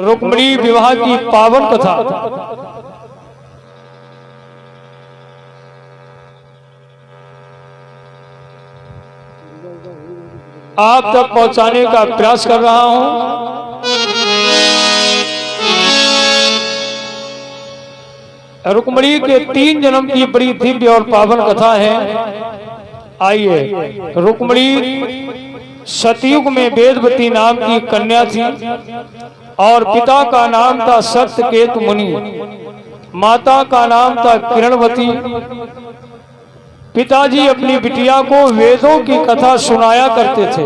रुक्मिणी विवाह की पावन कथा। आप तक पहुंचाने का प्रयास कर रहा हूं। रुक्मिणी के 3 जन्म की बड़ी दिव्य और पावन कथा है। आइए, रुक्मिणी सतयुग में वेदवती नाम की कन्या थी और पिता का नाम था सत्यकेतु मुनि, माता का नाम था किरणवती। पिताजी अपनी बिटिया को वेदों की कथा सुनाया करते थे।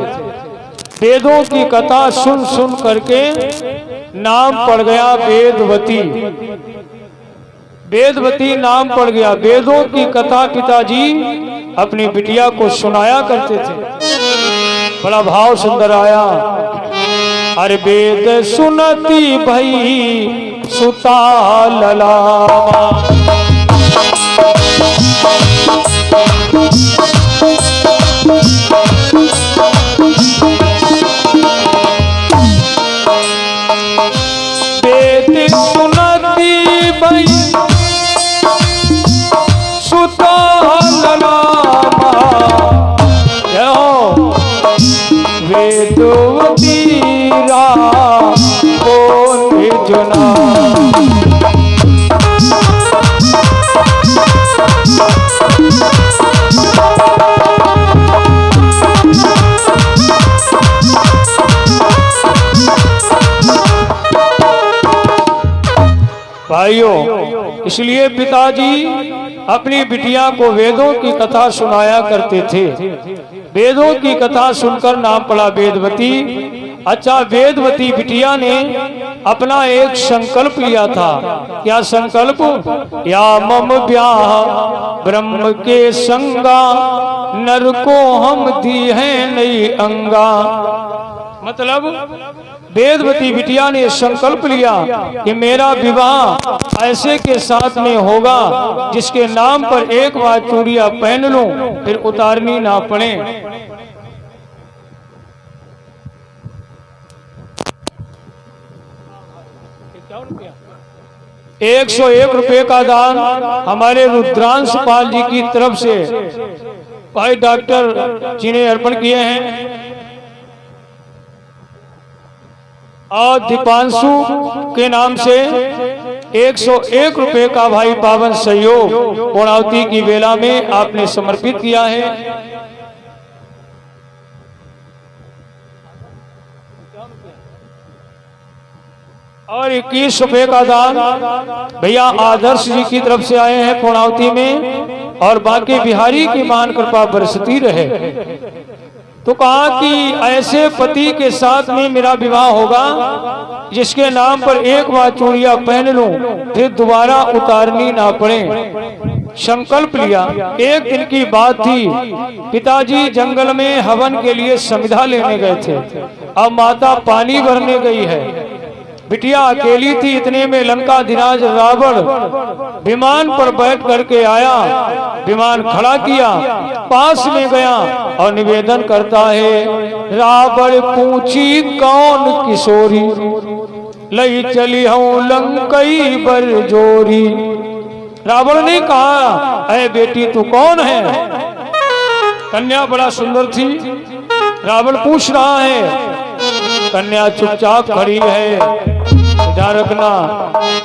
वेदों की कथा सुन सुन करके नाम पड़ गया वेदवती। वेदवती नाम पड़ गया। वेदों की कथा पिताजी अपनी बिटिया को सुनाया करते थे। बड़ा भाव सुंदर आया। अरे वेद सुनती भई सुता ललामा, वेद सुनती भई सुता ललामा, वेदवती राम जुना। भाइयों, इसलिए पिताजी अपनी बिटिया को वेदों की कथा सुनाया करते थे। वेदों की कथा सुनकर नाम पड़ा वेदवती। अच्छा, वेदवती बिटिया ने अपना एक संकल्प लिया था। क्या संकल्प? या मम ब्याह ब्रह्म के संगा, नर को हम दी है नई अंगा। मतलब वेदवती बिटिया ने संकल्प लिया कि मेरा विवाह ऐसे के साथ में होगा जिसके नाम पर एक बार चूड़ियां पहन लूं फिर उतारनी ना पड़े। 101 रुपए का दान हमारे रुद्रांश पाल जी की तरफ से भाई डॉक्टर जी ने अर्पण किए हैं। और दीपांशु के नाम से 101 रुपए का भाई पावन सहयोग पूर्णावती की बेला में आपने समर्पित किया है। और 21 रुपए का दान भैया आदर्श जी की तरफ से आए हैं पूर्णावती में। और बाकी बिहारी की मान कृपा बरसती रहे। तो कहा कि ऐसे पति के साथ में मेरा विवाह होगा जिसके नाम पर एक बार चूड़ियां पहन लूं फिर दोबारा उतारनी ना पड़े। संकल्प लिया। एक दिन की बात थी, पिताजी जंगल में हवन के लिए समिधा लेने गए थे। अब माता पानी भरने गई है। बिटिया अकेली थी। इतने में लंकाधिराज रावण विमान पर बैठ करके आया। विमान खड़ा किया, पास में गया और निवेदन करता है, रावण पूछी कौन किशोरी, लई चली हूं लंकई बर जोरी। रावण ने कहा, अरे बेटी तू कौन है? कन्या बड़ा सुंदर थी। रावण पूछ रहा है। कन्या चुपचाप खड़ी है। ध्यान रखना,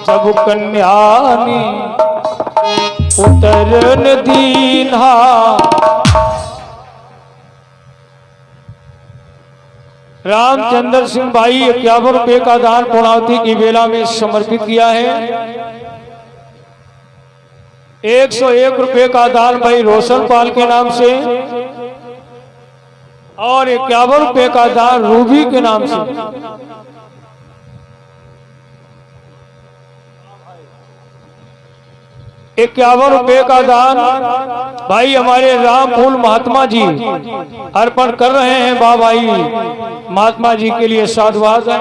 जब कन्यानी उतरन दीन्हा, रामचंद्र सिंह भाई 51 रुपए का दान पूर्णावती की बेला में समर्पित किया है। 101 रुपए का दान भाई रोशन पाल के नाम से और 51 रुपए का दान रूबी के नाम से। इक्यावन रुपए का दान भाई हमारे रामफूल महात्मा जी अर्पण कर रहे हैं। भाई महात्मा जी के लिए साधुवाद है।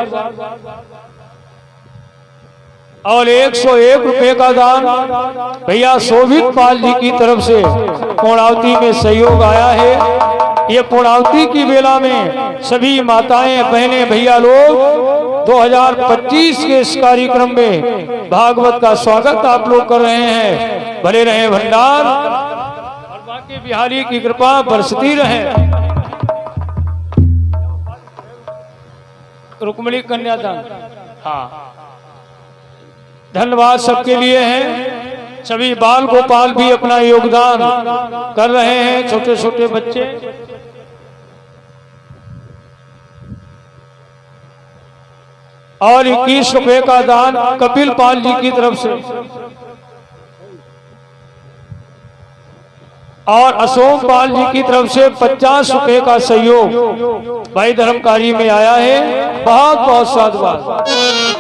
और 101 रुपए का दान भैया शोभित पाल जी की तरफ से पूर्णावती में सहयोग आया है। ये पूर्णावती की बेला में सभी माताएं बहनें भैया लोग 2025 के इस कार्यक्रम में भागवत का स्वागत आप लोग कर रहे हैं। भले रहे भंडार और बाकी बिहारी की कृपा बरसती रहे। रुक्मिणी कन्यादान, हाँ, धन्यवाद सबके लिए है। सभी बाल गोपाल भी अपना योगदान कर रहे हैं, छोटे छोटे बच्चे। और 21 रुपए का दान कपिल पाल जी की तरफ से और अशोक पाल जी की तरफ से 50 रुपए का सहयोग भाई धर्मकारी में आया है। बहुत बहुत साधुवाद।